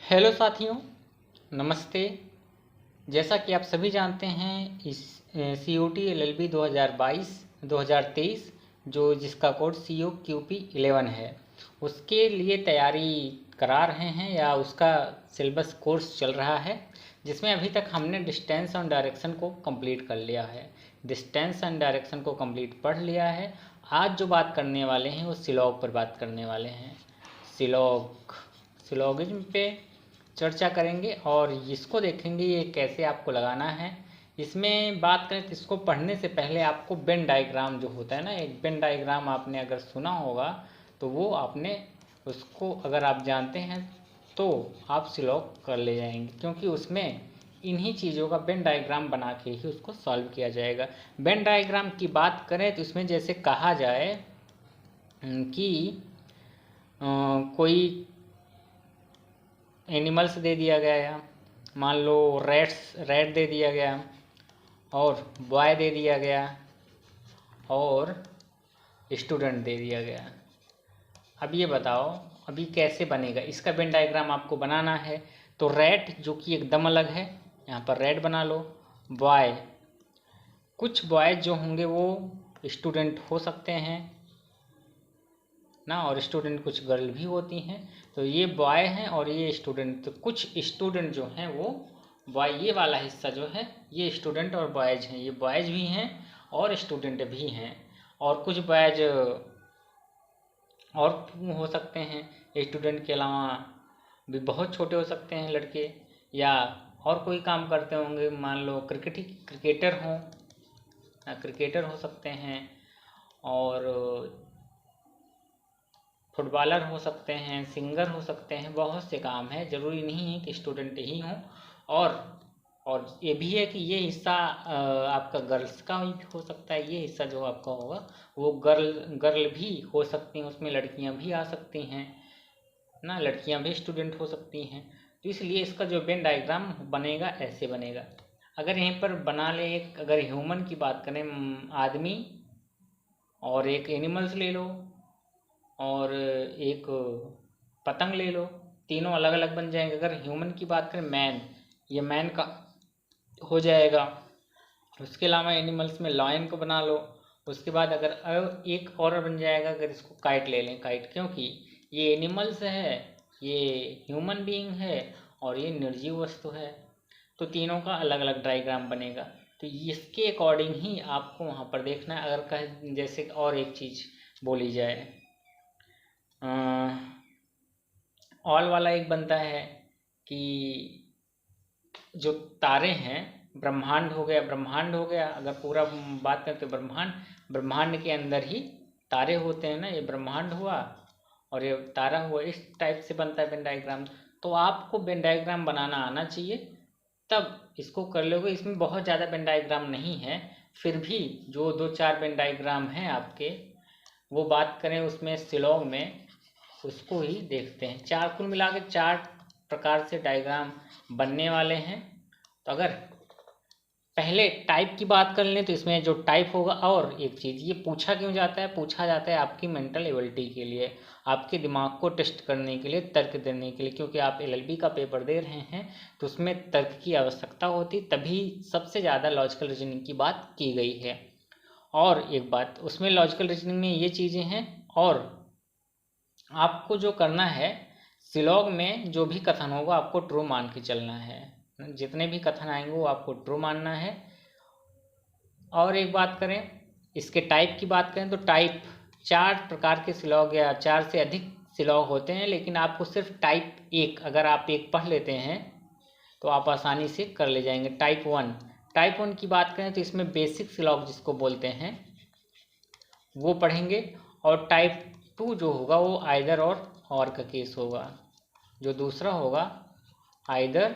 Hello साथियों, नमस्ते। जैसा कि आप सभी जानते हैं, इस COT LLB 2022-2023 जिसका कोड COQP11 है, उसके लिए तैयारी करा रहे हैं या उसका सिलेबस कोर्स चल रहा है, जिसमें अभी तक हमने डिस्टेंस एंड डायरेक्शन को कंप्लीट कर लिया है। डिस्टेंस एंड डायरेक्शन को कंप्लीट पढ़ लिया है। आज जो बात करने वाले हैं वो सिलॉग पर बात करने वाले हैं। सिलॉगिज्म पे चर्चा करेंगे और इसको देखेंगे ये कैसे आपको लगाना है। इसमें बात करें तो इसको पढ़ने से पहले आपको वेन डायग्राम जो होता है ना, एक वेन डायग्राम आपने अगर सुना होगा तो वो आपने उसको अगर आप जानते हैं तो आप सिलॉग कर ले जाएंगे, क्योंकि उसमें इन्हीं चीज़ों का वेन डायग्राम बना के ही उसको सॉल्व किया जाएगा। वेन डायग्राम की बात करें तो इसमें जैसे कहा जाए कि कोई एनिमल्स दे दिया गया, मान लो रेट दे दिया गया और बॉय दे दिया गया और स्टूडेंट दे दिया गया। अब ये बताओ अभी कैसे बनेगा, इसका वेन डायग्राम आपको बनाना है। तो रेट जो कि एकदम अलग है, यहाँ पर रेट बना लो। बॉय, कुछ बॉय जो होंगे वो स्टूडेंट हो सकते हैं ना, और स्टूडेंट कुछ गर्ल भी होती हैं। तो ये बॉय हैं और ये स्टूडेंट। तो कुछ स्टूडेंट जो हैं वो बॉय, ये वाला हिस्सा जो है ये स्टूडेंट और बॉयज हैं, ये बॉयज भी हैं और स्टूडेंट भी हैं। और कुछ बॉयज और हो सकते हैं स्टूडेंट के अलावा भी, बहुत छोटे हो सकते हैं लड़के, या और कोई काम करते होंगे, मान लो क्रिकेटर हों, क्रिकेटर हो सकते हैं और फुटबॉलर हो सकते हैं, सिंगर हो सकते हैं। बहुत से काम है, ज़रूरी नहीं है कि स्टूडेंट ही हों। और ये भी है कि ये हिस्सा आपका गर्ल्स का भी हो सकता है। ये हिस्सा जो आपका होगा वो गर्ल भी हो सकती हैं, उसमें लड़कियां भी आ सकती हैं ना, लड़कियां भी स्टूडेंट हो सकती हैं। तो इसलिए इसका जो वेन डायग्राम बनेगा ऐसे बनेगा। अगर यहीं पर बना ले, एक अगर ह्यूमन की बात करें, आदमी, और एक एनिमल्स ले लो और एक पतंग ले लो, तीनों अलग अलग बन जाएंगे। अगर ह्यूमन की बात करें, मैन, ये मैन का हो जाएगा। उसके अलावा एनिमल्स में लॉयन को बना लो। उसके बाद अगर एक और बन जाएगा, अगर इसको काइट ले लें, काइट, क्योंकि ये एनिमल्स है, ये ह्यूमन बीइंग है और ये निर्जीव वस्तु है। तो तीनों का अलग अलग डायग्राम बनेगा। तो इसके अकॉर्डिंग ही आपको वहाँ पर देखना है। अगर कहे जैसे और एक चीज़ बोली जाए, ऑल वाला एक बनता है कि जो तारे हैं, ब्रह्मांड हो गया, अगर पूरा बात करें तो ब्रह्मांड के अंदर ही तारे होते हैं ना, ये ब्रह्मांड हुआ और ये तारा हुआ। इस टाइप से बनता है वेन डायग्राम। तो आपको वेन डायग्राम बनाना आना चाहिए, तब इसको कर लोगे। इसमें बहुत ज़्यादा वेन डायग्राम नहीं है, फिर भी जो 2-4 वेन डायग्राम हैं आपके, वो बात करें उसमें सिलॉग में, उसको ही देखते हैं। चार, कुल मिला के 4 प्रकार से डायग्राम बनने वाले हैं। तो अगर पहले टाइप की बात कर लें तो इसमें जो टाइप होगा, और एक चीज़ ये पूछा क्यों जाता है, पूछा जाता है आपकी मेंटल एबिलिटी के लिए, आपके दिमाग को टेस्ट करने के लिए, तर्क देने के लिए, क्योंकि आप LLB का पेपर दे रहे हैं तो उसमें तर्क की आवश्यकता होती, तभी सबसे ज़्यादा लॉजिकल रीजनिंग की बात की गई है। और एक बात, उसमें लॉजिकल रीजनिंग में ये चीज़ें हैं। और आपको जो करना है, सिलॉग में जो भी कथन होगा आपको ट्रू मान के चलना है। जितने भी कथन आएंगे वो आपको ट्रू मानना है। और एक बात करें, इसके टाइप की बात करें तो टाइप 4 प्रकार के सिलॉग या 4 से अधिक सिलॉग होते हैं, लेकिन आपको सिर्फ टाइप 1, अगर आप एक पढ़ लेते हैं तो आप आसानी से कर ले जाएंगे। टाइप 1 की बात करें तो इसमें बेसिक सिलॉग जिसको बोलते हैं वो पढ़ेंगे। और टाइप 2 जो होगा वो आइदर और का केस होगा। जो दूसरा होगा आइदर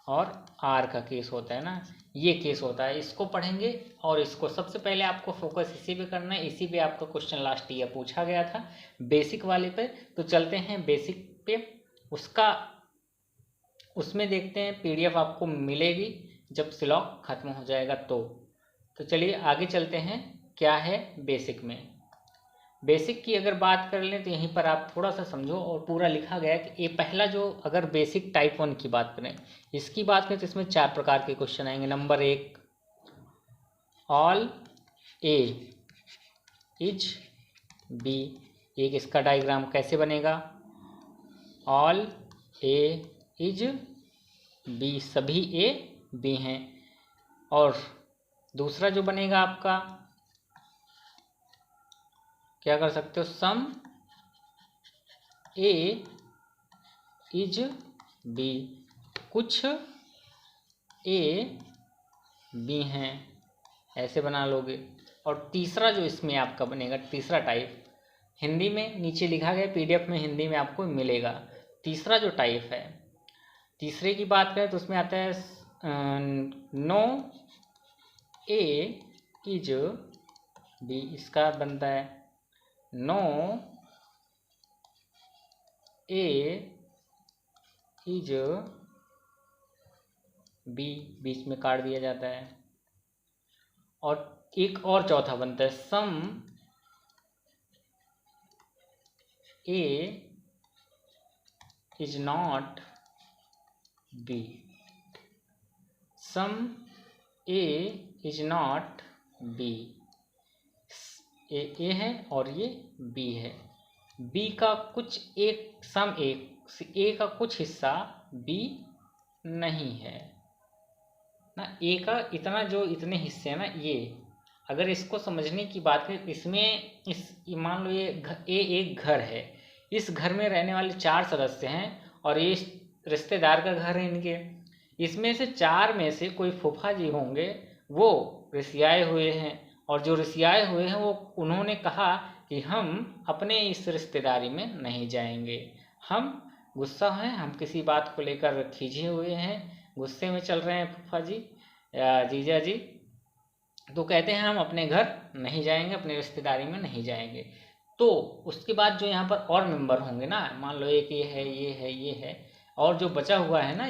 और आर का केस होता है ना, ये केस होता है, इसको पढ़ेंगे। और इसको सबसे पहले आपको फोकस इसी पे करना है। इसी पे आपका क्वेश्चन लास्ट ईयर पूछा गया था, बेसिक वाले पे। तो चलते हैं बेसिक पे, उसमें देखते हैं। PDF आपको मिलेगी जब सिलॉग खत्म हो जाएगा तो चलिए आगे चलते हैं। क्या है बेसिक में? बेसिक की अगर बात कर लें तो यहीं पर आप थोड़ा सा समझो, और पूरा लिखा गया है कि ये पहला जो अगर बेसिक टाइप 1 की बात करें, इसकी बात करें तो इसमें 4 प्रकार के क्वेश्चन आएंगे। Number 1, all A is B. एक इसका डायग्राम कैसे बनेगा, ऑल ए इज बी, सभी ए बी हैं। और दूसरा जो बनेगा आपका, क्या कर सकते हो, सम ए इज बी, कुछ ए बी हैं, ऐसे बना लोगे। और तीसरा जो इसमें आपका बनेगा, तीसरा टाइप, हिंदी में नीचे लिखा गया, पीडीएफ में हिंदी में आपको मिलेगा। तीसरा जो टाइप है, तीसरे की बात करें तो उसमें आता है नो ए इज बी। इसका बनता है नो ए इज बी, बीच में काट दिया जाता है। और एक और चौथा बनता है some A is not B. Some A is not B, A है और ये बी है। बी का कुछ एक, सम ए का कुछ हिस्सा बी नहीं है ना। ए का इतना, जो इतने हिस्से हैं ना, ये अगर इसको समझने की बात है, इसमें मान लो ये एक घर है, इस घर में रहने वाले 4 सदस्य हैं और ये रिश्तेदार का घर है इनके। इसमें से 4 में से कोई फूफा जी होंगे, वो रिसियाए हुए हैं, और जो रिसियाए हुए हैं वो उन्होंने कहा कि हम अपने इस रिश्तेदारी में नहीं जाएंगे, हम गुस्सा हैं, हम किसी बात को लेकर खींचे हुए हैं, गुस्से में चल रहे हैं फूफा जी या जीजा जी, तो कहते हैं हम अपने घर नहीं जाएंगे, अपने रिश्तेदारी में नहीं जाएंगे। तो उसके बाद जो यहाँ पर और मेंबर होंगे ना, मान लो एक ये है, ये है, ये है, और जो बचा हुआ है ना,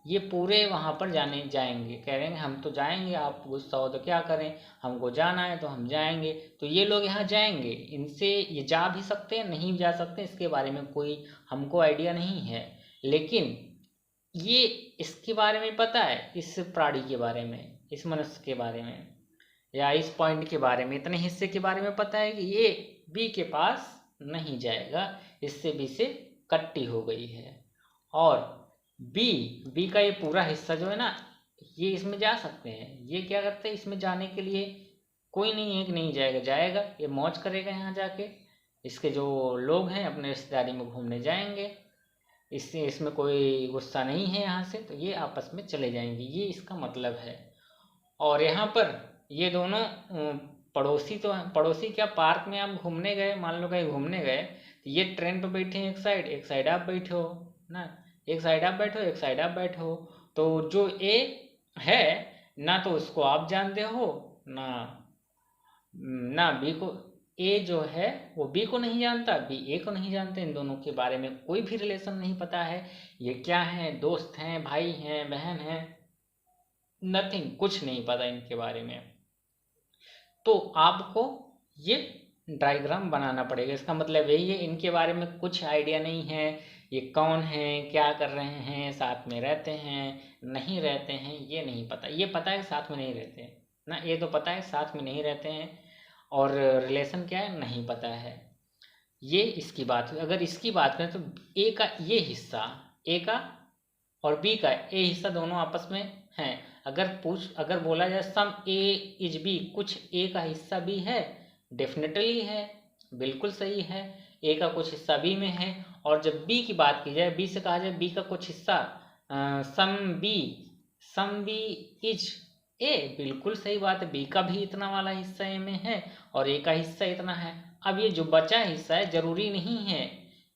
ये पूरे वहाँ पर जाएंगे, कह रहे हैं हम तो जाएंगे, आप गुस्सा हो तो क्या करें, हमको जाना है तो हम जाएंगे। तो ये लोग यहाँ जाएंगे, इनसे ये जा भी सकते हैं, नहीं जा सकते, इसके बारे में कोई हमको आइडिया नहीं है। लेकिन ये इसके बारे में पता है, इस प्राणी के बारे में, इस मनुष्य के बारे में, या इस पॉइंट के बारे में, इतने हिस्से के बारे में पता है कि ये बी के पास नहीं जाएगा, इससे बी से कट्टी हो गई है। और बी का ये पूरा हिस्सा जो है ना, ये इसमें जा सकते हैं। ये क्या करते हैं, इसमें जाने के लिए कोई नहीं है कि नहीं जाएगा, जाएगा, ये मौज करेगा यहाँ जाके। इसके जो लोग हैं अपने रिश्तेदारी में घूमने जाएंगे, इससे इसमें कोई गुस्सा नहीं है यहाँ से, तो ये आपस में चले जाएंगे, ये इसका मतलब है। और यहाँ पर ये दोनों पड़ोसी तो हैं, पड़ोसी क्या, पार्क में आप घूमने गए, मान लो कहीं घूमने गए, तो ये ट्रेन पे बैठे हैं एक साइड आप बैठे हो ना, एक साइड आप बैठो, एक साइड आप बैठे हो। तो जो ए है ना, तो उसको आप जानते हो ना, ना बी को, ए जो है वो बी को नहीं जानता, बी ए को नहीं जानते, इन दोनों के बारे में कोई भी रिलेशन नहीं पता है, ये क्या है, दोस्त हैं, भाई हैं, बहन हैं, नथिंग, कुछ नहीं पता इनके बारे में। तो आपको ये डायग्राम बनाना पड़ेगा, इसका मतलब यही है, इनके बारे में कुछ आइडिया नहीं है, ये कौन है, क्या कर रहे हैं, साथ में रहते हैं, नहीं रहते हैं, ये नहीं पता। ये पता है साथ में नहीं रहते हैं ना, ये तो पता है साथ में नहीं रहते हैं, और रिलेशन क्या है नहीं पता है। ये इसकी बात। अगर इसकी बात करें तो ए का ये हिस्सा, ए का और बी का ए हिस्सा दोनों आपस में हैं। अगर बोला जाए सम ए इज बी, कुछ ए का हिस्सा बी है, डेफिनेटली है, बिल्कुल सही है, ए का कुछ हिस्सा बी में है। और जब बी की बात की जाए, बी से कहा जाए बी का कुछ हिस्सा, सम बी इज ए, बिल्कुल सही बात है, बी का भी इतना वाला हिस्सा ए में है और ए का हिस्सा इतना है। अब ये जो बचा हिस्सा है, जरूरी नहीं है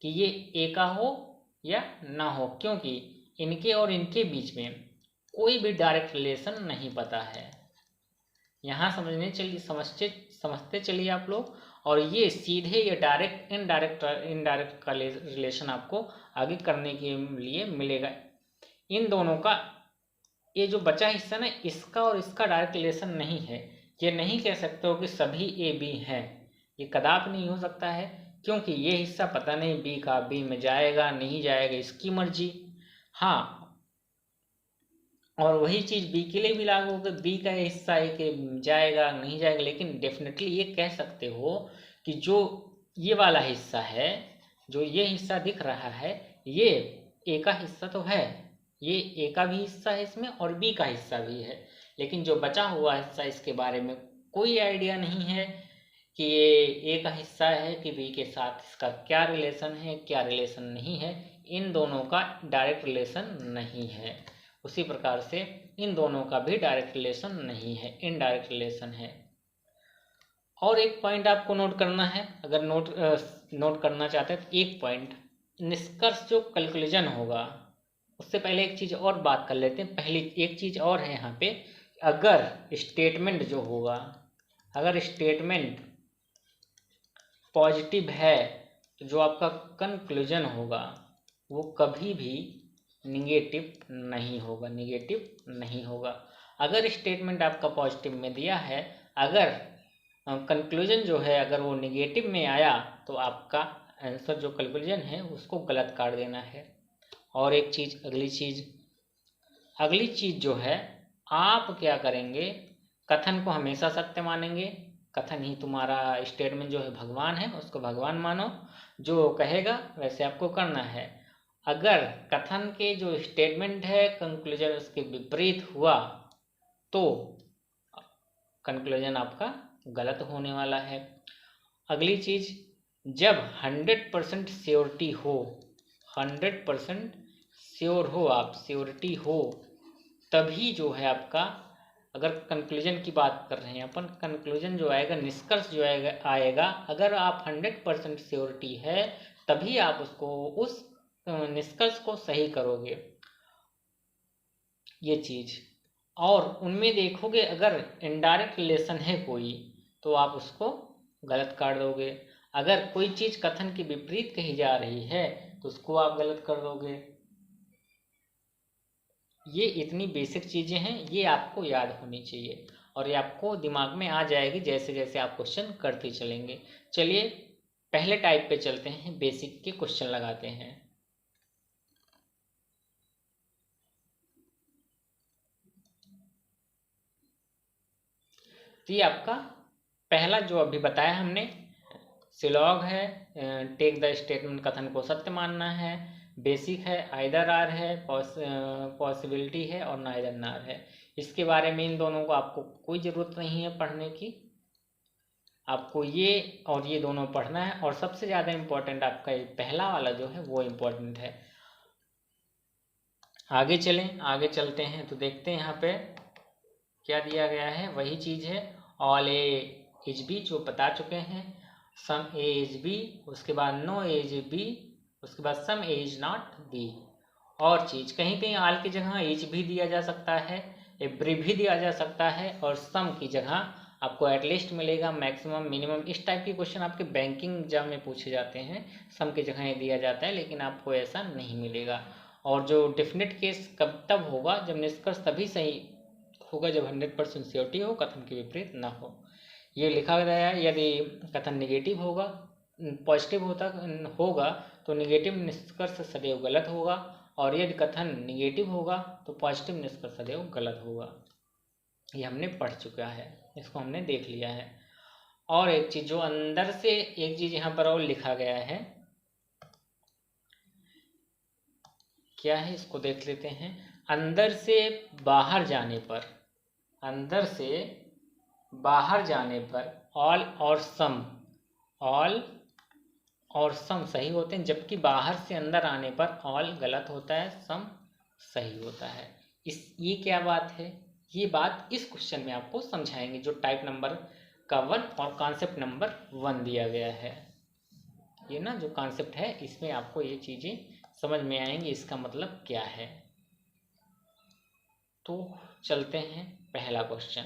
कि ये ए का हो या ना हो, क्योंकि इनके और इनके बीच में कोई भी डायरेक्ट रिलेशन नहीं पता है। यहाँ समझते चलिए आप लोग। और ये सीधे या डायरेक्ट इनडायरेक्ट का रिलेशन आपको आगे करने के लिए मिलेगा। इन दोनों का ये जो बचा हिस्सा ना, इसका और इसका डायरेक्ट रिलेशन नहीं है। ये नहीं कह सकते हो कि सभी ए बी हैं, ये कदापि नहीं हो सकता है, क्योंकि ये हिस्सा पता नहीं बी का बी में जाएगा नहीं जाएगा, इसकी मर्जी। हाँ, और वही चीज़ बी के लिए भी लागू होगा, बी का हिस्सा है कि जाएगा नहीं जाएगा, लेकिन डेफिनेटली ये कह सकते हो कि जो ये वाला हिस्सा है, जो ये हिस्सा दिख रहा है, ये ए का हिस्सा तो है, ये ए का भी हिस्सा है इसमें और बी का हिस्सा भी है, लेकिन जो बचा हुआ हिस्सा इसके बारे में कोई आइडिया नहीं है कि ये ए का हिस्सा है कि बी के साथ इसका क्या रिलेशन है, क्या रिलेशन नहीं है। इन दोनों का डायरेक्ट रिलेशन नहीं है। उसी प्रकार से इन दोनों का भी डायरेक्ट रिलेशन नहीं है, इनडायरेक्ट रिलेशन है। और एक पॉइंट आपको नोट करना है, अगर नोट करना चाहते हैं तो एक पॉइंट, निष्कर्ष जो कंक्लूजन होगा, उससे पहले एक चीज़ और बात कर लेते हैं। पहली एक चीज़ और है यहाँ पे, अगर स्टेटमेंट जो होगा, अगर स्टेटमेंट पॉजिटिव है तो जो आपका कंक्लूजन होगा वो कभी भी निगेटिव नहीं होगा, निगेटिव नहीं होगा। अगर स्टेटमेंट आपका पॉजिटिव में दिया है, अगर कंक्लूजन जो है अगर वो निगेटिव में आया तो आपका आंसर जो कंक्लूजन है उसको गलत काट देना है। और एक चीज़, अगली चीज़ जो है, आप क्या करेंगे, कथन को हमेशा सत्य मानेंगे। कथन ही तुम्हारा, स्टेटमेंट जो है भगवान है, उसको भगवान मानो, जो कहेगा वैसे आपको करना है। अगर कथन के जो स्टेटमेंट है कंक्लूजन उसके विपरीत हुआ तो कंक्लूजन आपका गलत होने वाला है। अगली चीज़, जब 100% श्योरिटी हो, 100% श्योर हो आप, श्योरिटी हो, तभी जो है आपका, अगर कंक्लूजन की बात कर रहे हैं अपन, कंक्लूजन जो आएगा, निष्कर्ष जो आएगा, अगर आप 100% श्योरिटी है तभी आप उसको, उस निष्कर्ष को सही करोगे, ये चीज़। और उनमें देखोगे अगर इनडायरेक्ट रिलेशन है कोई तो आप उसको गलत काट दोगे। अगर कोई चीज़ कथन के विपरीत कही जा रही है तो उसको आप गलत कर दोगे। ये इतनी बेसिक चीज़ें हैं, ये आपको याद होनी चाहिए और ये आपको दिमाग में आ जाएगी जैसे जैसे आप क्वेश्चन करते चलेंगे। चलिए पहले टाइप पे चलते हैं, बेसिक के क्वेश्चन लगाते हैं। तो ये आपका पहला जो अभी बताया हमने, सिलॉग है, टेक द स्टेटमेंट, कथन को सत्य मानना है, बेसिक है, आइदर आर है, पॉसिबिलिटी है और नाइदर नार है। इसके बारे में इन दोनों को आपको कोई ज़रूरत नहीं है पढ़ने की, आपको ये और ये दोनों पढ़ना है। और सबसे ज़्यादा इम्पोर्टेंट आपका ये पहला वाला जो है वो इम्पोर्टेंट है। आगे चलें, आगे चलते हैं तो देखते हैं यहाँ पे क्या दिया गया है। वही चीज़ है, ऑल ए इज बी जो बता चुके हैं, सम ए इज बी, उसके बाद नो ए इज बी, उसके बाद सम ए इज नॉट बी। और चीज़, कहीं कहीं ऑल की जगह इज भी दिया जा सकता है, एवरी भी दिया जा सकता है, और सम की जगह आपको एटलीस्ट मिलेगा, मैक्सिमम, मिनिमम। इस टाइप के क्वेश्चन आपके बैंकिंग एग्जाम में पूछे जाते हैं, सम की जगह ये दिया जाता है, लेकिन आपको ऐसा नहीं मिलेगा। और जो डेफिनेट केस कब तब होगा, जब निष्कर्ष तभी सही होगा जब 100% श्योरिटी हो, कथन के विपरीत ना हो। ये लिखा गया है, यदि कथन निगेटिव होगा, पॉजिटिव होगा तो निगेटिव निष्कर्ष सदैव गलत होगा, और यदि कथन निगेटिव होगा तो पॉजिटिव निष्कर्ष सदैव गलत होगा। ये हमने पढ़ चुका है, इसको हमने देख लिया है। और एक चीज़ जो अंदर से, एक चीज़ यहाँ पर और लिखा गया है, क्या है इसको देख लेते हैं। अंदर से बाहर जाने पर, अंदर से बाहर जाने पर ऑल और सम, ऑल और सम सही होते हैं, जबकि बाहर से अंदर आने पर ऑल गलत होता है, सम सही होता है। ये क्या बात है, ये बात इस क्वेश्चन में आपको समझाएंगे, जो टाइप नंबर का 1 और कॉन्सेप्ट नंबर 1 दिया गया है। ये ना जो कॉन्सेप्ट है इसमें आपको ये चीज़ें समझ में आएंगी, इसका मतलब क्या है। तो चलते हैं पहला क्वेश्चन,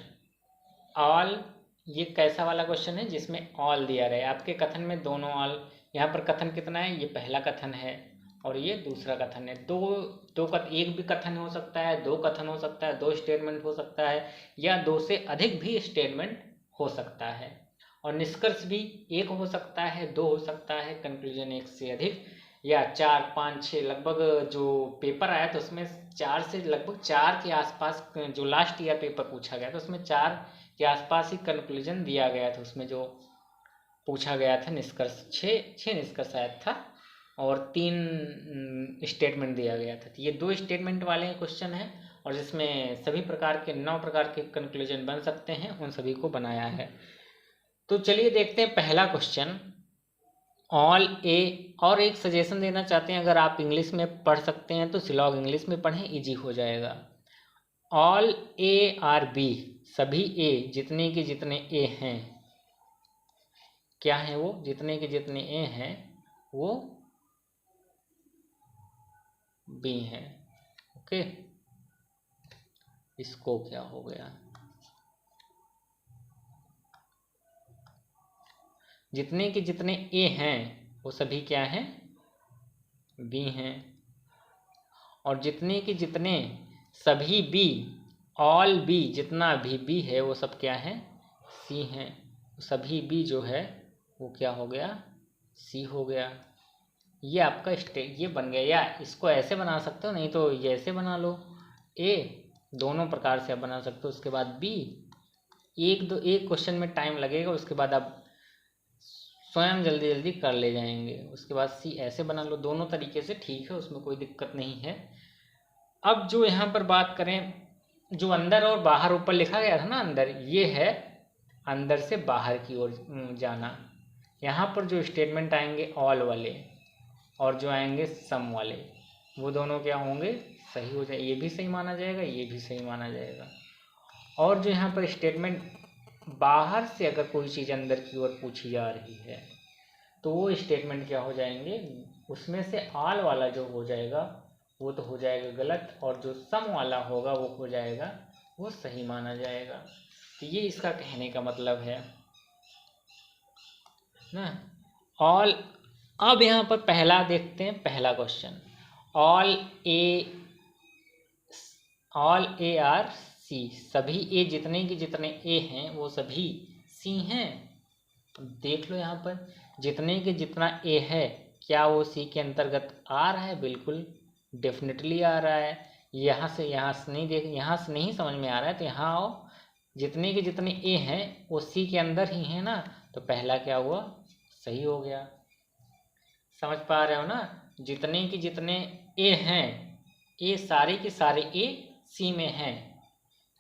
ऑल। ये कैसा वाला क्वेश्चन है जिसमें ऑल दिया रहे, आपके कथन में दोनों ऑल। यहाँ पर कथन कितना है, ये पहला कथन है और ये दूसरा कथन है। एक भी कथन हो सकता है, 2 कथन हो सकता है, 2 स्टेटमेंट हो सकता है, या 2 से अधिक भी स्टेटमेंट हो सकता है। और निष्कर्ष भी एक हो सकता है, दो हो सकता है, कंक्लूजन एक से अधिक, या 4, 5, 6। लगभग जो पेपर आया था उसमें 4 से लगभग 4 के आसपास, जो लास्ट ईयर पेपर पूछा गया था उसमें 4 के आसपास ही कंक्लूजन दिया गया था। उसमें जो पूछा गया था निष्कर्ष, 6 निष्कर्ष आया था और 3 स्टेटमेंट दिया गया था। तो ये 2 स्टेटमेंट वाले क्वेश्चन हैं और जिसमें सभी प्रकार के 9 प्रकार के कंक्लूजन बन सकते हैं, उन सभी को बनाया है। तो चलिए देखते हैं पहला क्वेश्चन। ऑल ए, और एक सजेशन देना चाहते हैं, अगर आप इंग्लिश में पढ़ सकते हैं तो सिलॉग इंग्लिश में पढ़ें, इजी हो जाएगा। ऑल ए आर बी, सभी ए, जितने के जितने ए हैं, क्या है वो, जितने के जितने ए हैं वो बी हैं। ओके, इसको क्या हो गया, जितने के जितने ए हैं वो सभी क्या हैं, बी हैं। और जितने के जितने सभी बी, ऑल बी, जितना भी बी है वो सब क्या है, सी हैं। सभी बी जो है वो क्या हो गया, सी हो गया। ये आपका ये बन गया। या इसको ऐसे बना सकते हो, नहीं तो ये ऐसे बना लो, ए, दोनों प्रकार से आप बना सकते हो। उसके बाद बी, एक क्वेश्चन में टाइम लगेगा, उसके बाद आप स्वयं जल्दी जल्दी कर ले जाएंगे। उसके बाद सी ऐसे बना लो, दोनों तरीके से ठीक है, उसमें कोई दिक्कत नहीं है। अब जो यहाँ पर बात करें, जो अंदर और बाहर ऊपर लिखा गया था ना, अंदर, ये है अंदर से बाहर की ओर जाना। यहाँ पर जो स्टेटमेंट आएंगे ऑल वाले और जो आएंगे सम वाले, वो दोनों क्या होंगे, सही हो जाए। ये भी सही माना जाएगा, ये भी सही माना जाएगा। और जो यहाँ पर स्टेटमेंट बाहर से अगर कोई चीज़ अंदर की ओर पूछी जा रही है तो वो स्टेटमेंट क्या हो जाएंगे, उसमें से ऑल वाला जो हो जाएगा वो तो हो जाएगा गलत, और जो सम वाला होगा वो हो जाएगा, वो सही माना जाएगा। तो ये इसका कहने का मतलब है ना। ऑल, अब यहाँ पर पहला देखते हैं, पहला question, all A are C, सभी ए, जितने के जितने ए हैं वो सभी सी हैं। देख लो यहाँ पर, जितने के जितना ए है, क्या वो सी के अंतर्गत आ रहा है, बिल्कुल डेफिनेटली आ रहा है। यहाँ से नहीं देख, यहाँ से नहीं समझ में आ रहा है तो यहाँ आओ, जितने के जितने ए हैं वो सी के अंदर ही है ना, तो पहला क्या हुआ, सही हो गया। समझ पा रहे हो ना, जितने के जितने ए हैं, ए सारे के सारे ए सी में हैं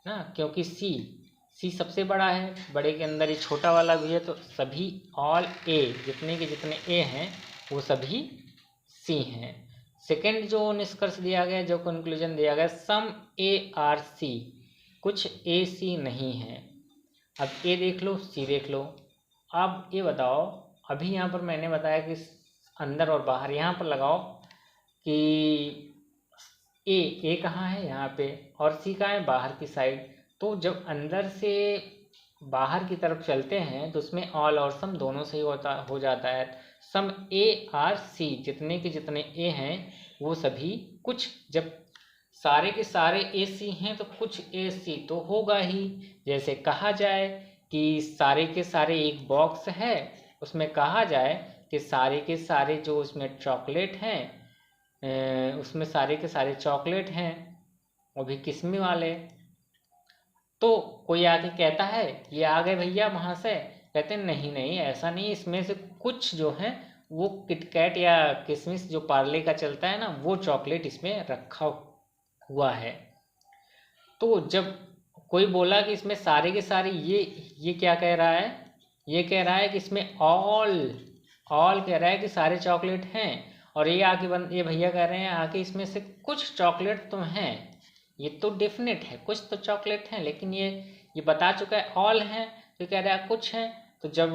ना, क्योंकि सी सबसे बड़ा है, बड़े के अंदर ये छोटा वाला भी है, तो सभी ऑल ए, जितने के जितने ए हैं वो सभी सी हैं। सेकंड जो निष्कर्ष दिया गया, जो कंक्लूजन दिया गया, सम ए आर सी, कुछ ए सी नहीं है। अब ए देख लो, सी देख लो। अब ये बताओ, अभी यहाँ पर मैंने बताया कि अंदर और बाहर, यहाँ पर लगाओ कि ए कहाँ है, यहाँ पे, और सी कहाँ है, बाहर की साइड। तो जब अंदर से बाहर की तरफ चलते हैं तो उसमें ऑल और सम दोनों से ही हो जाता है। सम ए आर सी, जितने के जितने ए हैं वो सभी, कुछ, जब सारे के सारे ए सी हैं तो कुछ ए सी तो होगा ही। जैसे कहा जाए कि सारे के सारे एक बॉक्स है, उसमें कहा जाए कि सारे के सारे जो उसमें चॉकलेट हैं, उसमें सारे के सारे चॉकलेट हैं, वो भी किस्में वाले। तो कोई आके कहता है ये आ गए भैया वहाँ से, कहते हैं नहीं नहीं ऐसा नहीं, इसमें से कुछ जो है वो किटकैट या किशमिश जो पार्ले का चलता है ना, वो चॉकलेट इसमें रखा हुआ है। तो जब कोई बोला कि इसमें सारे के सारे, ये क्या कह रहा है, ये कह रहा है कि इसमें ऑल कह रहा है कि सारे चॉकलेट हैं, और ये भैया कह रहे हैं आके इसमें से कुछ चॉकलेट तो हैं। ये तो डेफिनेट है, कुछ तो चॉकलेट हैं, लेकिन ये बता चुका है ऑल हैं, तो कह रहा है कुछ हैं। तो जब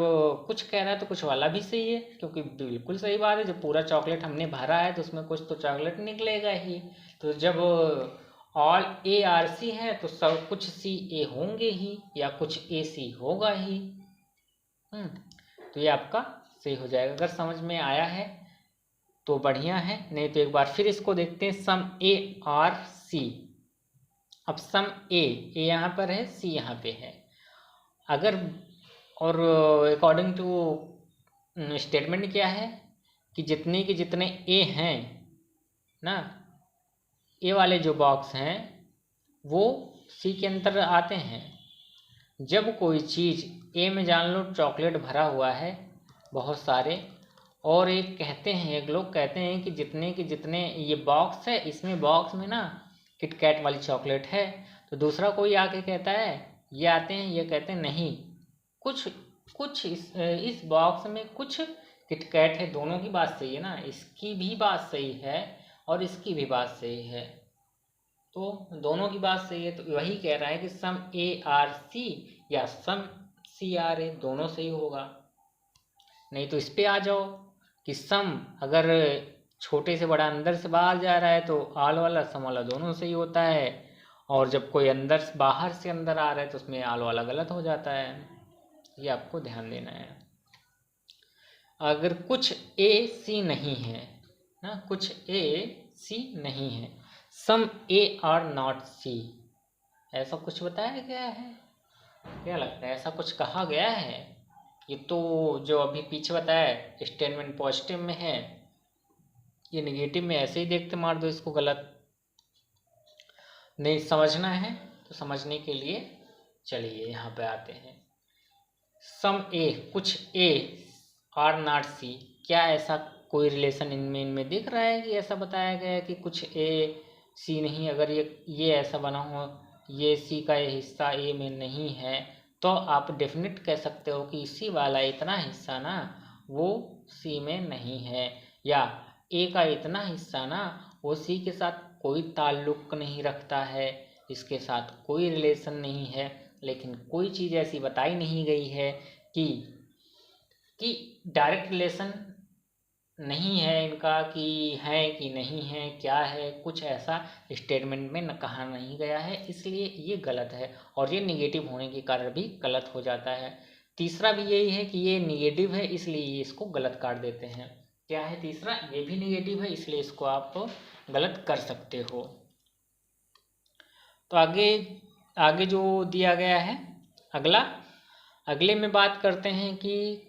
कुछ कह रहा है तो कुछ वाला भी सही है, क्योंकि बिल्कुल सही बात है, जब पूरा चॉकलेट हमने भरा है तो उसमें कुछ तो चॉकलेट निकलेगा ही। तो जब ऑल ए आर सी है तो सब कुछ सी ए होंगे ही, या कुछ ए सी होगा ही। तो ये आपका सही हो जाएगा। अगर समझ में आया है तो बढ़िया है, नहीं तो एक बार फिर इसको देखते हैं, सम ए आर सी। अब सम ए यहाँ पर है, सी यहाँ पे है। अगर और अकॉर्डिंग टू स्टेटमेंट क्या है कि जितने के जितने ए हैं ना, ए वाले जो बॉक्स हैं वो सी के अंदर आते हैं। जब कोई चीज़ ए में जान लो चॉकलेट भरा हुआ है बहुत सारे, और एक लोग कहते हैं कि जितने के जितने ये बॉक्स है, इसमें बॉक्स में ना किटकैट वाली चॉकलेट है, तो दूसरा कोई आके कहता है, ये आते हैं ये कहते हैं नहीं, कुछ कुछ इस बॉक्स में कुछ किटकैट है। दोनों की बात सही है ना, इसकी भी बात सही है और इसकी भी बात सही है, तो दोनों की बात सही है। तो वही कह रहा है कि सम ए आर सी या सम सी आर ए दोनों सही होगा। नहीं तो इस पे आ जाओ कि सम अगर छोटे से बड़ा अंदर से बाहर जा रहा है तो आल वाला सम वाला दोनों सही होता है, और जब कोई अंदर से बाहर से अंदर आ रहा है तो उसमें आल वाला गलत हो जाता है। ये आपको ध्यान देना है। अगर कुछ ए सी नहीं है ना, कुछ ए सी नहीं है, सम ए आर नॉट सी, ऐसा कुछ बताया गया है? क्या लगता है ऐसा कुछ कहा गया है? ये तो जो अभी पीछे बताया स्टेटमेंट पॉजिटिव में है, ये नेगेटिव में ऐसे ही देखते मार दो इसको गलत। नहीं समझना है तो समझने के लिए चलिए यहाँ पे आते हैं। सम ए, कुछ ए आर नॉट सी, क्या ऐसा कोई रिलेशन इनमें दिख रहा है कि ऐसा बताया गया है कि कुछ ए सी नहीं? अगर ये ऐसा बना हो, ये सी का ये हिस्सा ए में नहीं है, तो आप डेफिनेट कह सकते हो कि सी वाला इतना हिस्सा ना वो सी में नहीं है, या ए का इतना हिस्सा ना वो सी के साथ कोई ताल्लुक नहीं रखता है, इसके साथ कोई रिलेशन नहीं है। लेकिन कोई चीज़ ऐसी बताई नहीं गई है कि डायरेक्ट रिलेशन नहीं है इनका, कि है कि नहीं है, क्या है, कुछ ऐसा स्टेटमेंट में न कहा नहीं गया है, इसलिए ये गलत है, और ये निगेटिव होने के कारण भी गलत हो जाता है। तीसरा भी यही है कि ये निगेटिव है इसलिए ये इसको गलत काट देते हैं। क्या है तीसरा? ये भी निगेटिव है इसलिए इसको आप गलत कर सकते हो। तो आगे आगे जो दिया गया है अगले में बात करते हैं कि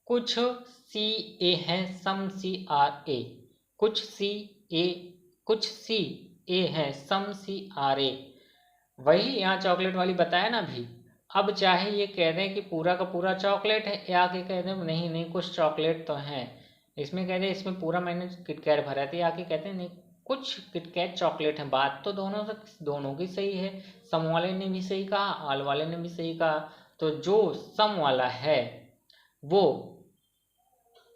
कुछ सी ए है सम सी आर ए, कुछ सी ए है सम सी आर ए। वही यहाँ चॉकलेट वाली बताया ना अभी। अब चाहे ये कह दें कि पूरा का पूरा चॉकलेट है, या कि कह दें नहीं नहीं कुछ चॉकलेट तो हैं इसमें, कह दें इसमें पूरा मैंने किटकैट भरा था, या कि कहते हैं नहीं कुछ किटकैट चॉकलेट है। बात तो दोनों की सही है, सम वाले ने भी सही कहा, आल वाले ने भी सही कहा। तो जो सम वाला है वो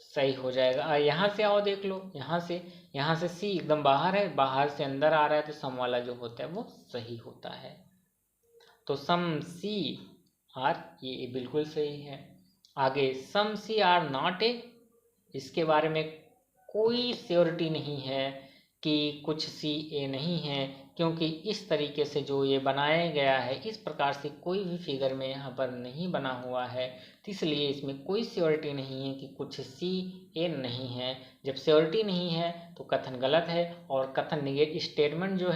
सही हो जाएगा। यहाँ से आओ देख लो, यहाँ से सी एकदम बाहर है, बाहर से अंदर आ रहा है, तो सम वाला जो होता है वो सही होता है। तो सम सी आर ये बिल्कुल सही है। आगे सम सी आर नॉट ए, इसके बारे में कोई श्योरिटी नहीं है कि कुछ सी ए नहीं है, क्योंकि इस तरीके से जो ये बनाया गया है इस प्रकार से कोई भी फिगर में यहाँ पर नहीं बना हुआ है, तो इसलिए इसमें कोई श्योरिटी नहीं है कि कुछ सी ए नहीं है। जब श्योरिटी नहीं है तो कथन गलत है, और कथन निगेटिव स्टेटमेंट जो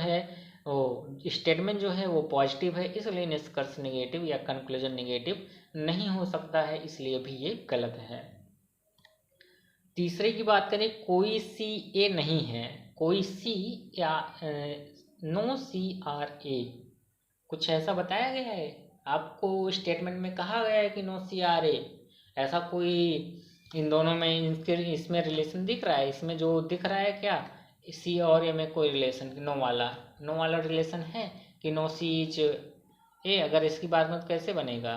है वो पॉजिटिव है, इसलिए निष्कर्ष निगेटिव या कंक्लूजन निगेटिव नहीं हो सकता है, इसलिए भी ये गलत है। तीसरे की बात करें, कोई सी ए नहीं है, कोई सी या नो सी आर ए, कुछ ऐसा बताया गया है आपको? स्टेटमेंट में कहा गया है कि नो सी आर ए, ऐसा कोई इन दोनों में इसमें रिलेशन दिख रहा है? इसमें जो दिख रहा है क्या सी और ए में कोई रिलेशन? नो वाला रिलेशन है कि नो सी इज ए? अगर इसकी बात मत कैसे बनेगा?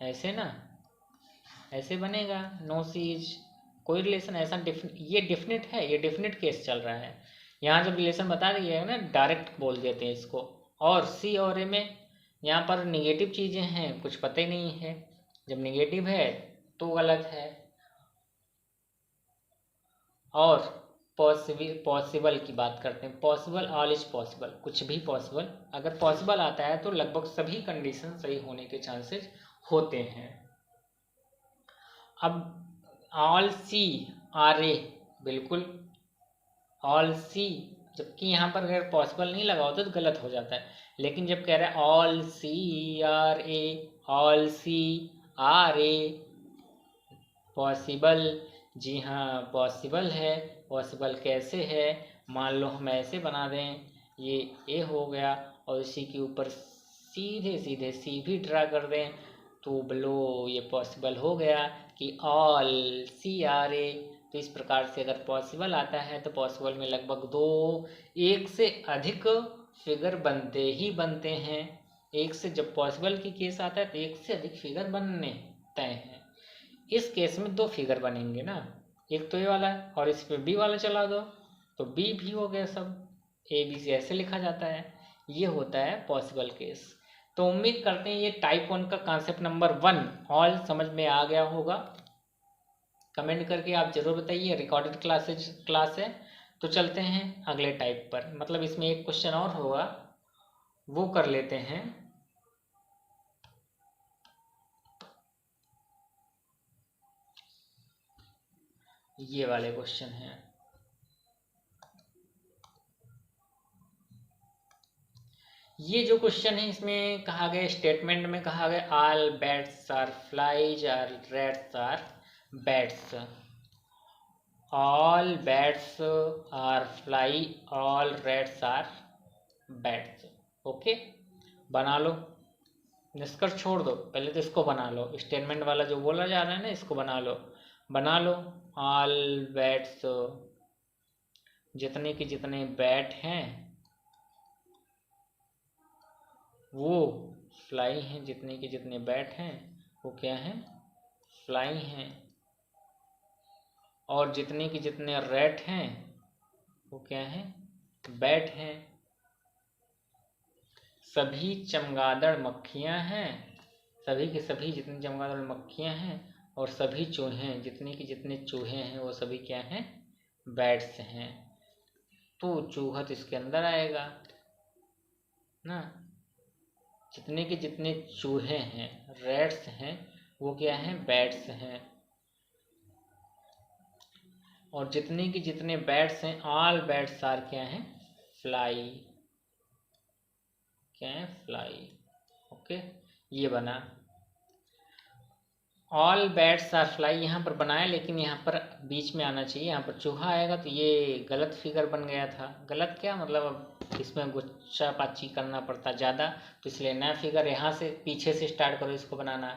ऐसे ना, ऐसे बनेगा नो सी इज कोई रिलेशन ऐसा ये डेफिनेट है, ये डेफिनेट केस चल रहा है। यहाँ जब रिलेशन बता दिया है ना डायरेक्ट बोल देते हैं इसको। और सी और ए में यहाँ पर निगेटिव चीज़ें हैं, कुछ पता ही नहीं है, जब निगेटिव है तो गलत है। और पॉसिबल की बात करते हैं, पॉसिबल ऑल इज पॉसिबल, कुछ भी पॉसिबल, अगर पॉसिबल आता है तो लगभग सभी कंडीशन सही होने के चांसेस होते हैं। अब ऑल सी आर ए, बिल्कुल ऑल सी जबकि यहाँ पर अगर पॉसिबल नहीं लगा होता तो गलत हो जाता है। लेकिन जब कह रहा है all C are A, all C are A possible, जी हाँ पॉसिबल है। पॉसिबल कैसे है, मान लो हम ऐसे बना दें, ये ए हो गया और इसी के ऊपर सीधे सीधे सी भी ड्रा कर दें, तो बोलो ये पॉसिबल हो गया कि ऑल सी आर ए। तो इस प्रकार से अगर पॉसिबल आता है तो पॉसिबल में लगभग एक से अधिक फिगर बनते ही बनते हैं। एक से, जब पॉसिबल की केस आता है तो एक से अधिक फिगर बनने तय हैं। इस केस में 2 फिगर बनेंगे ना, एक तो ये वाला है और इस पे बी वाला चला दो तो बी भी हो गया सब। ए बी सी ऐसे लिखा जाता है, ये होता है पॉसिबल केस। तो उम्मीद करते हैं ये टाइप 1 का कॉन्सेप्ट नंबर 1 ऑल समझ में आ गया होगा। कमेंट करके आप जरूर बताइए। रिकॉर्डेड क्लास है। तो चलते हैं अगले टाइप पर, मतलब इसमें एक क्वेश्चन और होगा, वो कर लेते हैं। ये वाले क्वेश्चन हैं। ये जो क्वेश्चन है इसमें कहा गया, स्टेटमेंट में कहा गया all bats are flies, all rats are bats. All bats are fly, all rats are bats. Okay, बना लो। निष्कर्ष छोड़ दो, पहले तो इसको बना लो। स्टेटमेंट वाला जो बोला जा रहा है ना, इसको बना लो। बना लो। ऑल बैट्स, जितने के जितने बैट हैं वो फ्लाई हैं। जितने के जितने बैट हैं वो क्या हैं, फ्लाई हैं। और जितने के जितने रैट हैं वो क्या हैं, बैट हैं। सभी चमगादड़ मक्खियां हैं, सभी के सभी जितनी चमगादड़ मक्खियां हैं और सभी चूहे, जितने के जितने चूहे हैं वो सभी क्या हैं, बैट्स हैं। तो चूहा तो इसके अंदर आएगा ना। जितने के जितने चूहे हैं, रैट्स हैं, वो क्या हैं, बैट्स हैं। और जितने के जितने बैट्स हैं, ऑल बैट्स आर क्या हैं, फ्लाई। क्या है, फ्लाई। ओके, ये बना। ऑल बैट्स आर फ्लाई यहाँ पर बनाया, लेकिन यहाँ पर बीच में आना चाहिए, यहाँ पर चूहा आएगा तो ये गलत फिगर बन गया था। गलत क्या मतलब, अब इसमें गुच्छा पाची करना पड़ता ज़्यादा, तो इसलिए नया फिगर यहाँ से पीछे से स्टार्ट करो इसको बनाना।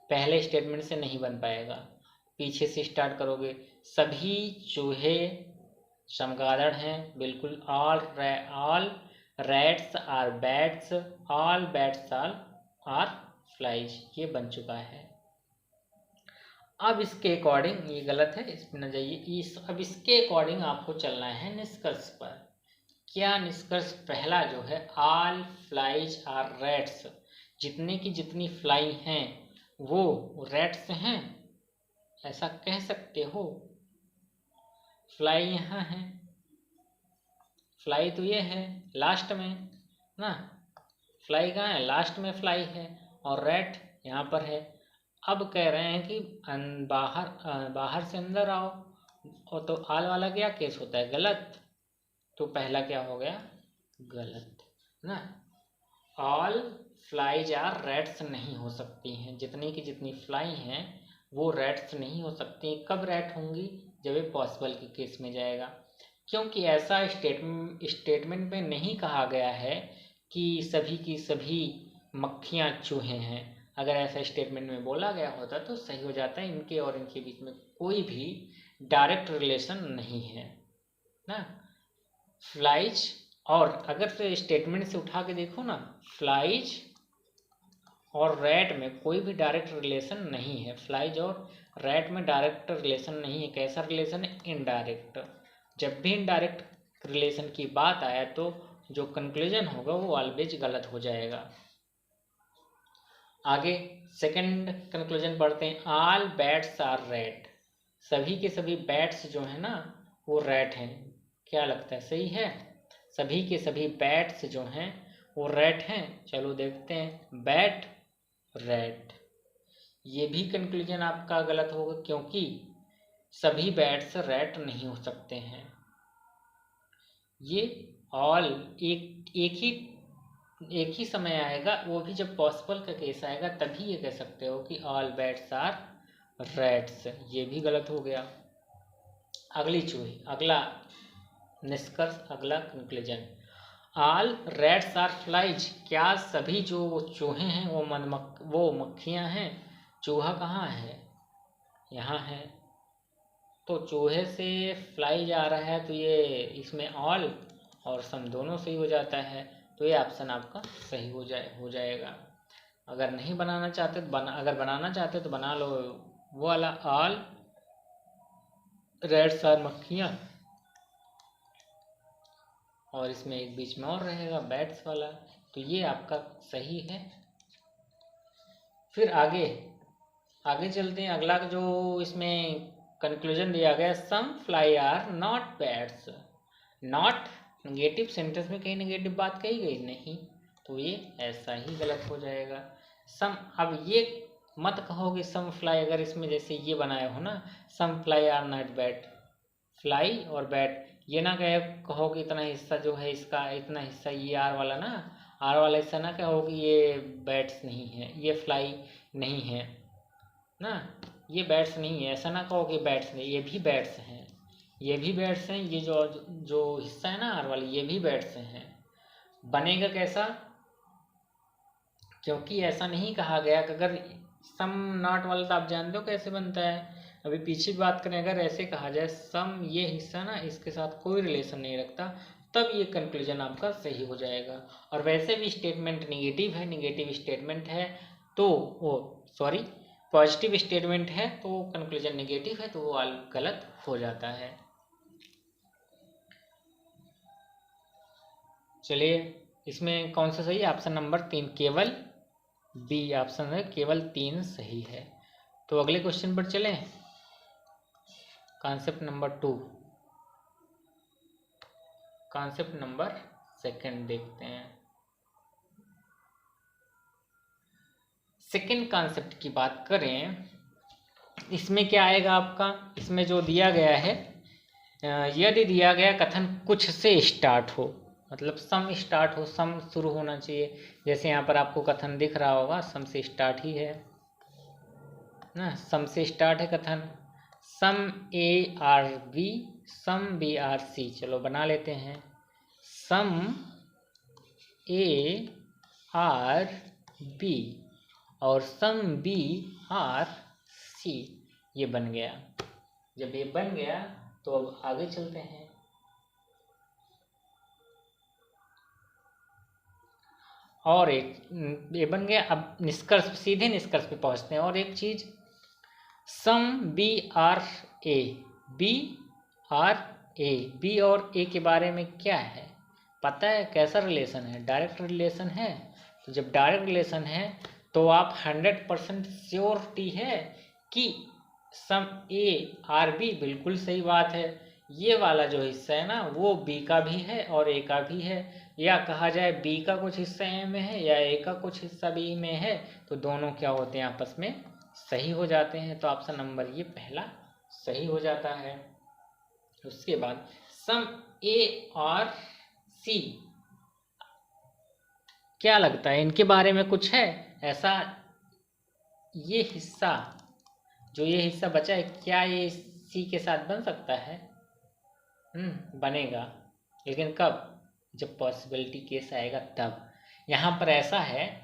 पहले स्टेटमेंट से नहीं बन पाएगा, पीछे से स्टार्ट करोगे। सभी चूहे चमगादड़ हैं, बिल्कुल। All rats are bats, all bats are flies, ये बन चुका है। अब इसके अकॉर्डिंग, ये गलत है, इसमें न जाइए। अब इसके अकॉर्डिंग आपको चलना है निष्कर्ष पर। क्या निष्कर्ष पहला जो है, ऑल फ्लाइज आर रैट्स, जितने की जितनी फ्लाई हैं वो रैट्स हैं, ऐसा कह सकते हो। फ्लाई यहाँ है, फ्लाई तो ये है लास्ट में ना, फ्लाई कहाँ है, लास्ट में फ्लाई है, और रैट यहाँ पर है। अब कह रहे हैं कि बाहर से अंदर आओ, और तो आल वाला क्या केस होता है, गलत। तो पहला क्या हो गया, गलत ना। ऑल फ्लाइज आर रैट्स नहीं हो सकती हैं, जितनी की जितनी फ्लाई हैं वो रैट्स नहीं हो सकती। कब रैट होंगी, जब ये पॉसिबल के केस में जाएगा, क्योंकि ऐसा स्टेटमेंट में नहीं कहा गया है कि सभी की सभी मक्खियाँ चूहे हैं। अगर ऐसा स्टेटमेंट में बोला गया होता तो सही हो जाता है, इनके और इनके बीच में कोई भी डायरेक्ट रिलेशन नहीं है ना। फ्लाइज, और अगर से स्टेटमेंट से उठा के देखो ना, फ्लाइज और रैट में कोई भी डायरेक्ट रिलेशन नहीं है। फ्लाइज और रैट में डायरेक्ट रिलेशन नहीं है। कैसा रिलेशन है, इनडायरेक्ट। जब भी इनडायरेक्ट रिलेशन की बात आया तो जो कंक्लूजन होगा वो ऑलवेज गलत हो जाएगा। आगे सेकंड कंक्लूजन पढ़ते हैं। ऑल बैट्स आर रैट, सभी के सभी बैट्स जो है ना वो रैट हैं। क्या लगता है, सही है। सभी के सभी बैट्स जो हैं वो रैट हैं। चलो देखते हैं, बैट रैट, ये भी कंक्लूजन आपका गलत होगा, क्योंकि सभी बैट्स रैट नहीं हो सकते हैं। ये ऑल एक ही समय आएगा, वो भी जब पॉसिबल का केस आएगा तभी ये कह सकते हो कि ऑल बैट्स आर रैट्स। ये भी गलत हो गया। अगली चूही, अगला निष्कर्ष, अगला conclusion, all rats are flies. क्या सभी जो चूहे हैं वो मक्खियां हैं? चूहा कहाँ है? यहाँ है। तो चूहे से फ्लाई जा रहा है तो ये इसमें ऑल और सम दोनों सही हो जाता है। तो ये ऑप्शन आपका सही हो जाएगा। अगर नहीं बनाना चाहते तो अगर बनाना चाहते तो बना लो वो वाला, ऑल रेड्स आर मक्खियाँ, और इसमें एक बीच में और रहेगा बैट्स वाला। तो ये आपका सही है। फिर आगे आगे चलते हैं। अगला जो इसमें कंक्लूजन दिया गया, some fly are not bats. Not negative sentence में कहीं नेगेटिव बात कही गई नहीं, तो ये ऐसा ही गलत हो जाएगा। सम, अब ये मत कहो कि सम फ्लाई, अगर इसमें जैसे ये बनाए हो ना, some fly are not bat, fly और बैट, ये ना कहो कि इतना हिस्सा जो है इसका, इतना हिस्सा ये आर वाला ना, आर वाला हिस्सा ना कहो कि ये बैट्स नहीं है, ये फ्लाई नहीं है ना, ये बैट्स नहीं है, ऐसा ना कहो कि बैट्स नहीं, ये भी बैट्स हैं, ये भी बैट्स हैं, ये जो जो हिस्सा है ना आर वाली, ये भी बैट्स हैं। बनेगा कैसा? क्योंकि ऐसा नहीं कहा गया कि अगर सम नॉट वाला, तो आप जानते हो कैसे बनता है। अभी पीछे बात करें, अगर ऐसे कहा जाए सम, ये हिस्सा ना इसके साथ कोई रिलेशन नहीं रखता, तब ये कंक्लूजन आपका सही हो जाएगा। और वैसे भी स्टेटमेंट निगेटिव है, निगेटिव स्टेटमेंट है तो वो सॉरी पॉजिटिव स्टेटमेंट है तो कंक्लूजन नेगेटिव है तो वो गलत हो जाता है। चलिए, इसमें कौन सा सही है? ऑप्शन नंबर 3, केवल बी ऑप्शन है, केवल 3 सही है। तो अगले क्वेश्चन पर चलें। कॉन्सेप्ट नंबर 2, कॉन्सेप्ट नंबर 2 देखते हैं। सेकंड कॉन्सेप्ट की बात करें, इसमें क्या आएगा आपका? इसमें जो दिया गया है, यदि दिया गया कथन कुछ से स्टार्ट हो, मतलब सम स्टार्ट हो, सम शुरू होना चाहिए। जैसे यहाँ पर आपको कथन दिख रहा होगा, सम से स्टार्ट ही है ना, सम से स्टार्ट है कथन। Some A are B, some B are C. चलो बना लेते हैं। सम ए आर बी और सम बी आर सी, ये बन गया। जब ये बन गया तो अब आगे चलते हैं। और एक ये बन गया, अब निष्कर्ष, सीधे निष्कर्ष पे पहुंचते हैं। और एक चीज, some B are A, B are A, B और ए के बारे में क्या है पता है? कैसा रिलेशन है? डायरेक्ट रिलेशन है। तो जब डायरेक्ट रिलेशन है तो आप 100% श्योरिटी है कि सम ए आर बी, बिल्कुल सही बात है। ये वाला जो हिस्सा है ना वो बी का भी है और ए का भी है, या कहा जाए बी का कुछ हिस्सा ए में है या ए का कुछ हिस्सा बी में है, तो दोनों क्या होते हैं? आपस में सही हो जाते हैं। तो ऑप्शन नंबर ये पहला सही हो जाता है। उसके बाद सम ए और सी, क्या लगता है इनके बारे में कुछ है ऐसा? ये हिस्सा, जो ये हिस्सा बचा है, क्या ये सी के साथ बन सकता है? बनेगा, लेकिन कब? जब पॉसिबिलिटी केस आएगा तब। यहाँ पर ऐसा है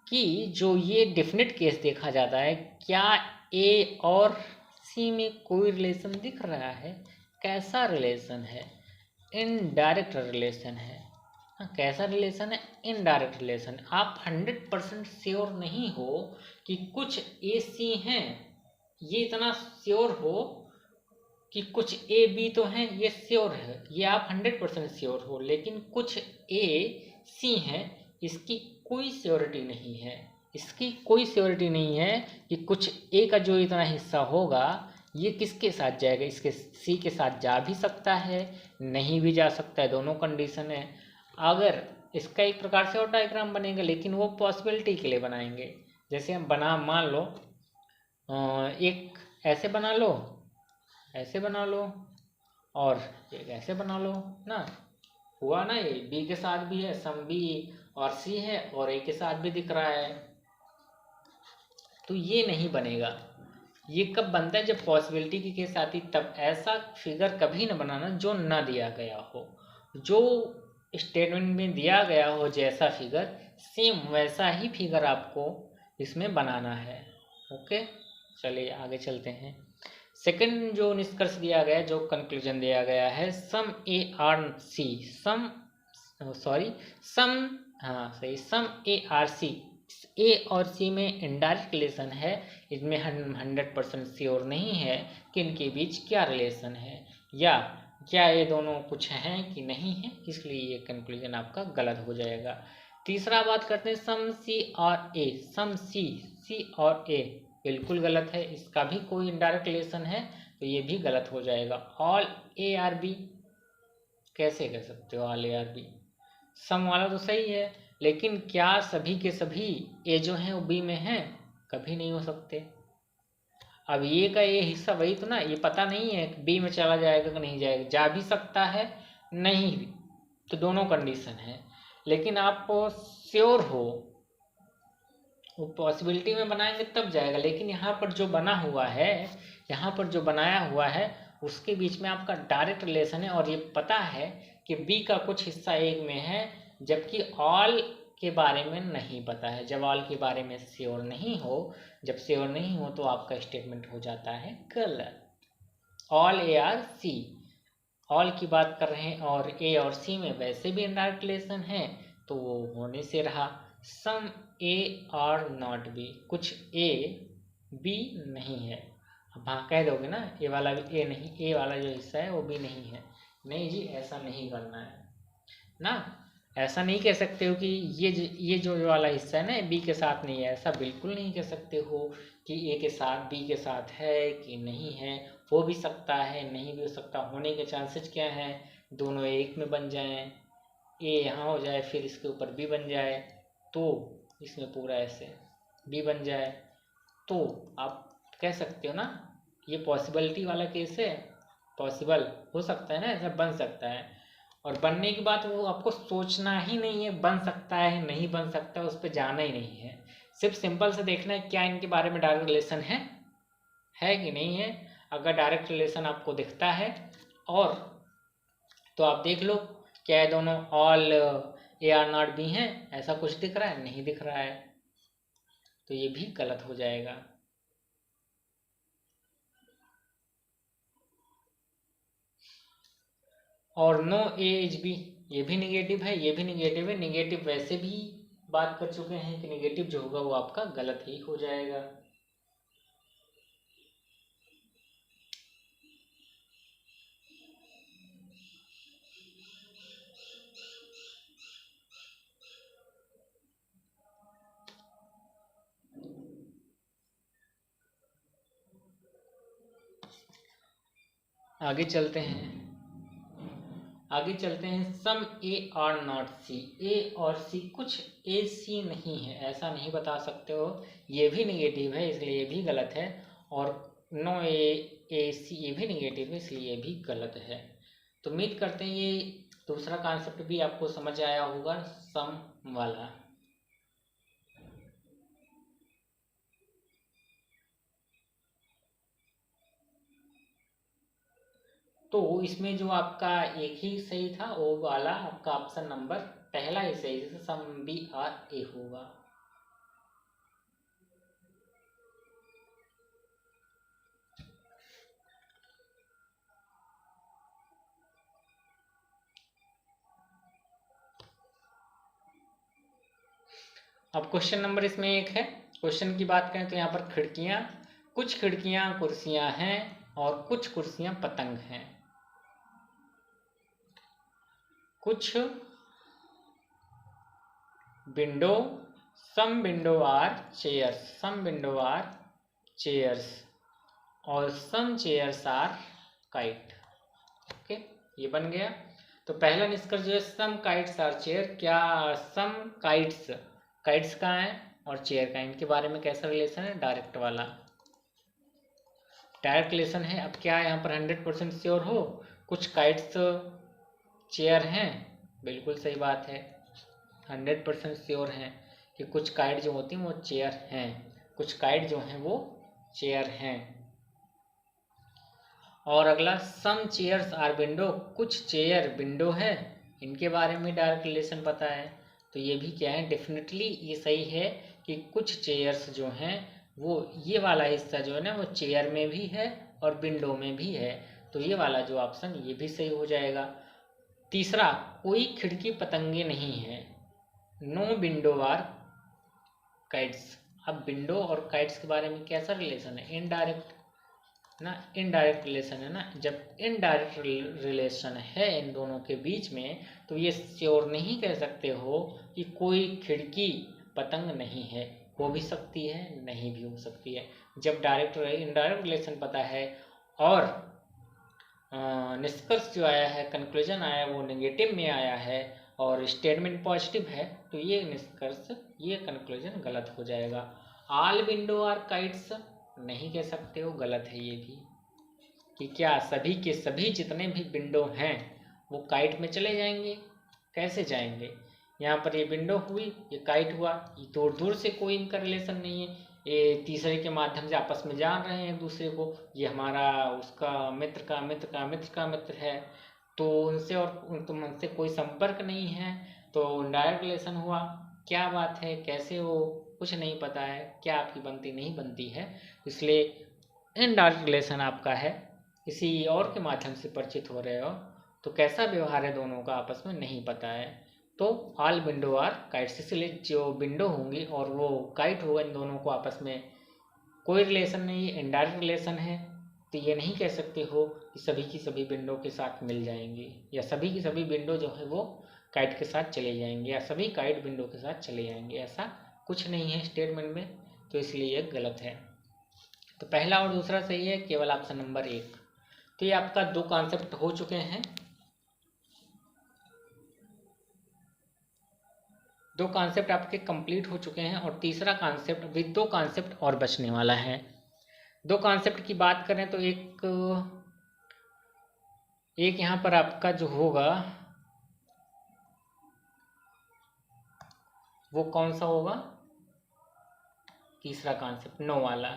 कि जो ये डेफिनेट केस देखा जाता है, क्या ए और सी में कोई रिलेशन दिख रहा है? कैसा रिलेशन है? इनडायरेक्ट रिलेशन है। कैसा रिलेशन है? Indirect relation. आप 100% श्योर नहीं हो कि कुछ ए सी हैं, ये इतना श्योर हो कि कुछ ए बी तो हैं, ये श्योर है, ये आप 100% श्योर हो। लेकिन कुछ ए सी हैं, इसकी कोई श्योरिटी नहीं है। इसकी कोई श्योरिटी नहीं है कि कुछ ए का जो इतना हिस्सा होगा ये किसके साथ जाएगा? इसके सी के साथ जा भी सकता है, नहीं भी जा सकता है, दोनों कंडीशन है। अगर इसका एक प्रकार से और डायग्राम बनेगा, लेकिन वो पॉसिबिलिटी के लिए बनाएंगे। जैसे हम मान लो एक ऐसे बना लो, ऐसे बना लो और एक ऐसे बना लो ना, हुआ ना, ये बी के साथ भी है, सम बी और सी है, और ए के साथ भी दिख रहा है। तो ये नहीं बनेगा। ये कब बनता है? जब पॉसिबिलिटी की केस आती, तब। ऐसा फिगर कभी न बनाना जो न दिया गया हो। जो स्टेटमेंट में दिया गया हो जैसा फिगर, सेम वैसा ही फिगर आपको इसमें बनाना है। ओके, चलिए आगे चलते हैं। सेकंड जो निष्कर्ष दिया गया, जो कंक्लूजन दिया गया है, सम ए आर सी, सम सम, हाँ सही, सम ए आर सी, ए और सी में इनडायरेक्ट रिलेशन है। इसमें 100% श्योर नहीं है कि इनके बीच क्या रिलेशन है, या क्या ये दोनों कुछ हैं कि नहीं है, इसलिए ये कंक्लूजन आपका गलत हो जाएगा। तीसरा बात करते हैं, सम सी और ए, सम सी और ए बिल्कुल गलत है, इसका भी कोई इनडायरेक्ट रिलेशन है, तो ये भी गलत हो जाएगा। ऑल ए आर बी, कैसे कह सकते हो ऑल ए आर बी? सम वाला तो सही है, लेकिन क्या सभी के सभी ए जो हैं वो बी में हैं? कभी नहीं हो सकते। अब ये का ये हिस्सा वही तो ना, ये पता नहीं है कि बी में चला जाएगा कि नहीं जाएगा, जा भी सकता है नहीं भी, तो दोनों कंडीशन है। लेकिन आप श्योर हो, वो पॉसिबिलिटी में बनाएंगे तब जाएगा। लेकिन यहाँ पर जो बना हुआ है, यहाँ पर जो बनाया हुआ है, उसके बीच में आपका डायरेक्ट रिलेशन है, और ये पता है कि बी का कुछ हिस्सा एक में है, जबकि ऑल के बारे में नहीं पता है। जब ऑल के बारे में श्योर नहीं हो, जब श्योर नहीं हो, तो आपका स्टेटमेंट हो जाता है गलत। All A are C, all की बात कर रहे हैं, और ए और सी में वैसे भी इनडायरेक्ट रिलेशन है, तो वो होने से रहा। सम ए और नॉट बी, कुछ ए बी नहीं है। अब हाँ कह दोगे ना, ए वाला भी ए नहीं, ए वाला जो हिस्सा है वो भी नहीं है। नहीं जी, ऐसा नहीं करना है ना, ऐसा नहीं कह सकते हो कि ये जो वाला हिस्सा है ना बी के साथ नहीं है, ऐसा बिल्कुल नहीं कह सकते हो कि ए के साथ बी के साथ है कि नहीं है। हो भी सकता है, नहीं भी हो सकता। होने के चांसेस क्या हैं? दोनों एक में बन जाएं, ए यहाँ हो जाए, फिर इसके ऊपर बी बन जाए, तो इसमें पूरा ऐसे बी बन जाए, तो आप कह सकते हो ना ये पॉसिबिलिटी वाला केस है, पॉसिबल हो सकता है ना, ऐसा बन सकता है। और बनने की बात वो आपको सोचना ही नहीं है, बन सकता है नहीं बन सकता है, उस पर जाना ही नहीं है। सिर्फ सिंपल से देखना है क्या इनके बारे में डायरेक्ट रिलेशन है कि नहीं है। अगर डायरेक्ट रिलेशन आपको दिखता है और तो आप देख लो क्या ये दोनों all A are not be हैं, ऐसा कुछ दिख रहा है? नहीं दिख रहा है, तो ये भी गलत हो जाएगा। और नो ए एच बी, ये भी निगेटिव है, ये भी निगेटिव है। निगेटिव वैसे भी बात कर चुके हैं कि निगेटिव जो होगा वो आपका गलत ही हो जाएगा। आगे चलते हैं, आगे चलते हैं। सम ए और नॉट सी, ए और सी कुछ ए सी नहीं है, ऐसा नहीं बता सकते हो। ये भी निगेटिव है, इसलिए ये भी गलत है। और नो ए सी, ये भी निगेटिव है, इसलिए ये भी गलत है। तो उम्मीद करते हैं ये दूसरा कॉन्सेप्ट भी आपको समझ आया होगा, सम वाला। तो इसमें जो आपका एक ही सही था, वो वाला आपका ऑप्शन नंबर पहला ही सही, जैसे सम बी आर ए होगा। अब क्वेश्चन नंबर इसमें एक है। क्वेश्चन की बात करें तो यहाँ पर खिड़कियाँ, कुछ खिड़कियाँ कुर्सियाँ हैं और कुछ कुर्सियाँ पतंग हैं। कुछ window, some window are chairs, some window are chairs, और some chairs are kite. Okay, ये बन गया। तो पहला निष्कर्ष जो है, सम काइट्स आर चेयर, क्या सम काइट्स, काइट्स कहाँ है और चेयर का, इनके बारे में कैसा रिलेशन है? डायरेक्ट वाला, डायरेक्ट रिलेशन है। अब क्या यहाँ पर 100% श्योर हो, कुछ काइट्स चेयर हैं बिल्कुल सही बात है, 100% श्योर हैं कि कुछ काइट जो होती हैं वो चेयर हैं, कुछ काइट जो हैं वो चेयर हैं। और अगला, सम चेयर्स आर विंडो, कुछ चेयर विंडो है, इनके बारे में डायरेक्ट रिलेशन पता है। तो ये भी क्या है, डेफिनेटली ये सही है कि कुछ चेयर्स जो हैं वो, ये वाला हिस्सा जो है ना वो चेयर में भी है और विंडो में भी है। तो ये वाला जो ऑप्शन ये भी सही हो जाएगा। तीसरा, कोई खिड़की पतंगे नहीं है, नो विंडो आर काइट्स। अब विंडो और काइट्स के बारे में कैसा रिलेशन है, इनडायरेक्ट ना, इनडायरेक्ट रिलेशन है ना। जब इनडायरेक्ट रिलेशन है इन दोनों के बीच में, तो ये श्योर नहीं कह सकते हो कि कोई खिड़की पतंग नहीं है, हो भी सकती है नहीं भी हो सकती है। जब डायरेक्ट इनडायरेक्ट रिलेशन पता है और निष्कर्ष जो आया है, कंक्लूजन आया वो नेगेटिव में आया है और स्टेटमेंट पॉजिटिव है, तो ये निष्कर्ष, ये कंक्लूजन गलत हो जाएगा। ऑल विंडो आर काइट्स नहीं कह सकते हो, गलत है ये भी, कि क्या सभी के सभी जितने भी विंडो हैं वो काइट में चले जाएंगे, कैसे जाएंगे। यहाँ पर ये विंडो हुई, ये काइट हुआ, ये दूर दूर से कोई इनका रिलेशन नहीं है, ये तीसरे के माध्यम से आपस में जान रहे हैं एक दूसरे को, ये हमारा उसका मित्र का मित्र का मित्र का मित्र है, तो उनसे और तुम उनसे कोई संपर्क नहीं है, तो डायरेक्ट रिलेशन हुआ। क्या बात है, कैसे हो, कुछ नहीं पता है, क्या आपकी बनती नहीं बनती है, इसलिए इनडायरेक्ट रिलेशन आपका है, किसी और के माध्यम से परिचित हो रहे हो, तो कैसा व्यवहार है दोनों का आपस में नहीं पता है। तो ऑल विंडो आर काइट्स, इसलिए जो विंडो होंगी और वो काइट होगा, इन दोनों को आपस में कोई रिलेशन नहीं है, इनडायरेक्ट रिलेशन है। तो ये नहीं कह सकते हो कि सभी की सभी विंडो के साथ मिल जाएंगी, या सभी की सभी विंडो जो है वो काइट के साथ चले जाएंगे, या सभी काइट विंडो के साथ चले जाएंगे, ऐसा कुछ नहीं है स्टेटमेंट में, तो इसलिए ये गलत है। तो पहला और दूसरा सही है, केवल ऑप्शन नंबर 1। तो ये आपका 2 कॉन्सेप्ट हो चुके हैं, 2 कॉन्सेप्ट आपके कंप्लीट हो चुके हैं, और तीसरा कॉन्सेप्ट विद 2 कॉन्सेप्ट और बचने वाला है। 2 कॉन्सेप्ट की बात करें तो एक यहाँ पर आपका जो होगा वो कौन सा होगा, तीसरा कॉन्सेप्ट, नो वाला।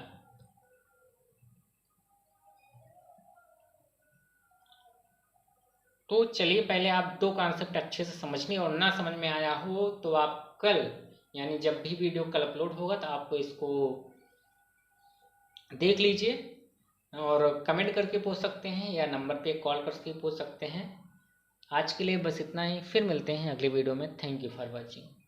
तो चलिए, पहले आप 2 कॉन्सेप्ट अच्छे से समझने, और ना समझ में आया हो तो आप कल, यानी जब भी वीडियो कल अपलोड होगा तो आप इसको देख लीजिए और कमेंट करके पूछ सकते हैं, या नंबर पे कॉल करके पूछ सकते हैं। आज के लिए बस इतना ही, फिर मिलते हैं अगले वीडियो में। Thank you for watching.